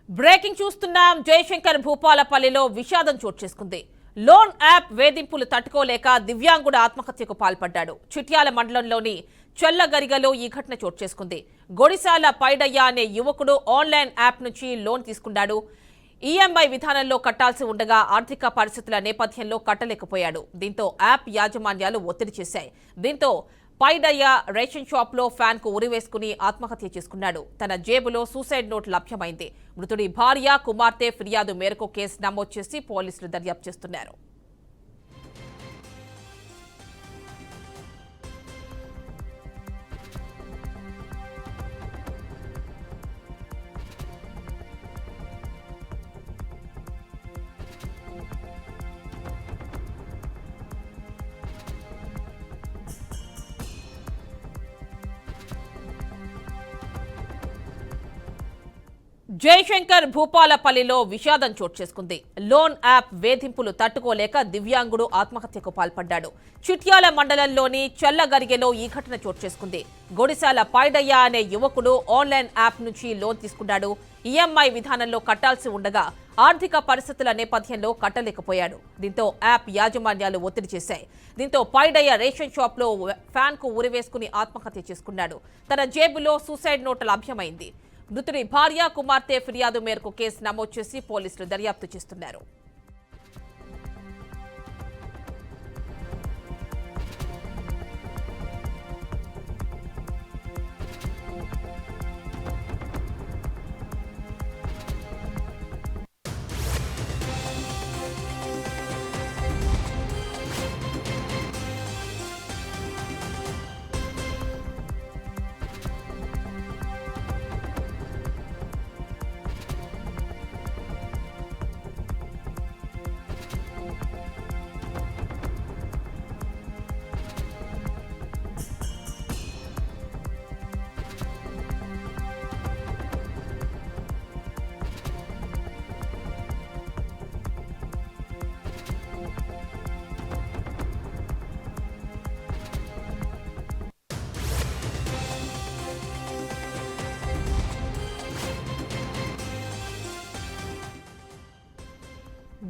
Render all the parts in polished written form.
Breaking చూస్తున్నాం. జయశంకర్ భూపాలపల్లిలో విషాదం చోటు చేసుకుంది. లోన్ యాప్ వేధింపులు తట్టుకోలేక దివ్యాంగుడు ఆత్మహత్యకు పాల్పడ్డాడు. చిట్యాల మండలంలోని చల్లగరిగలో ఈ ఘటన చోటు చేసుకుంది. గొడిసాల పైడయ్య అనే యువకుడు ఆన్లైన్ యాప్ నుంచి లోన్ తీసుకున్నాడు. ఈఎంఐ విధానంలో కట్టాల్సి ఉండగా ఆర్థిక పరిస్థితుల నేపథ్యంలో కట్టలేకపోయాడు. దీంతో యాప్ యాజమాన్యాలు ఒత్తిడి చేశాయి. దీంతో పైడయ్య రేషన్ షాప్ లో ఫ్యాన్ కు ఉరివేసుకుని ఆత్మహత్య చేసుకున్నాడు. తన జేబులో సూసైడ్ నోట్ లభ్యమైంది. మృతుడి భార్య, కుమార్తె ఫిర్యాదు మేరకు కేసు నమోదు చేసి పోలీసులు దర్యాప్తు చేస్తున్నారు. జయశంకర్ భూపాలపల్లిలో విషాదం చోటు చేసుకుంది. లోన్ యాప్ వేధింపులు తట్టుకోలేక దివ్యాంగుడు ఆత్మహత్యకు పాల్పడ్డాడు. చిట్యాల మండలంలోని చల్లగరిగెలో ఈ ఘటన చోటు చేసుకుంది. గొడిసాల పైడయ్య అనే యువకుడు ఆన్లైన్ యాప్ నుంచి లోన్ తీసుకున్నాడు. ఈఎంఐ విధానంలో కట్టాల్సి ఉండగా ఆర్థిక పరిస్థితుల నేపథ్యంలో కట్టలేకపోయాడు. దీంతో యాప్ యాజమాన్యాలు ఒత్తిడి చేశాయి. దీంతో పైడయ్య రేషన్ షాప్ లో ఫ్యాన్ కు ఉరివేసుకుని ఆత్మహత్య చేసుకున్నాడు. తన జేబులో సూసైడ్ నోట్ లభ్యమైంది. మృతుడి భార్య, కుమార్తె ఫిర్యాదు మేరకు కేసు నమోదు చేసి పోలీసులు దర్యాప్తు చేస్తున్నారు.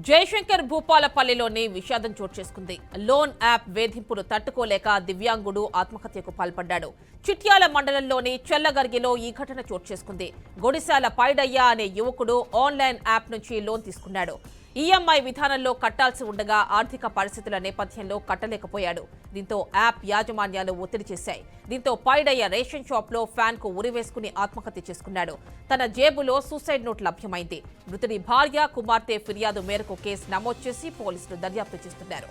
జయశంకర్ భూపాలపల్లిలోని విషాదం చోటు చేసుకుంది. లోన్ యాప్ వేధింపులు తట్టుకోలేక దివ్యాంగుడు ఆత్మహత్యకు పాల్పడ్డాడు. చిట్యాల మండలంలోని చల్లగరిగిలో ఈ ఘటన చోటు చేసుకుంది. గొడిసాల పైడయ్య అనే యువకుడు ఆన్లైన్ యాప్ నుంచి లోన్ తీసుకున్నాడు. ఈఎంఐ విధానంలో కట్టాల్సి ఉండగా ఆర్థిక పరిస్థితుల నేపథ్యంలో కట్టలేకపోయాడు. దీంతో యాప్ యాజమాన్యాలు ఒత్తిడి చేశాయి. దీంతో పైడయ్య రేషన్ షాప్ లో ఫ్యాన్ కు ఉరివేసుకుని ఆత్మహత్య చేసుకున్నాడు. తన జేబులో సూసైడ్ నోట్ లభ్యమైంది. మృతుడి భార్య, కుమార్తె ఫిర్యాదు మేరకు కేసు నమోదు చేసి పోలీసులు దర్యాప్తు చేస్తున్నారు.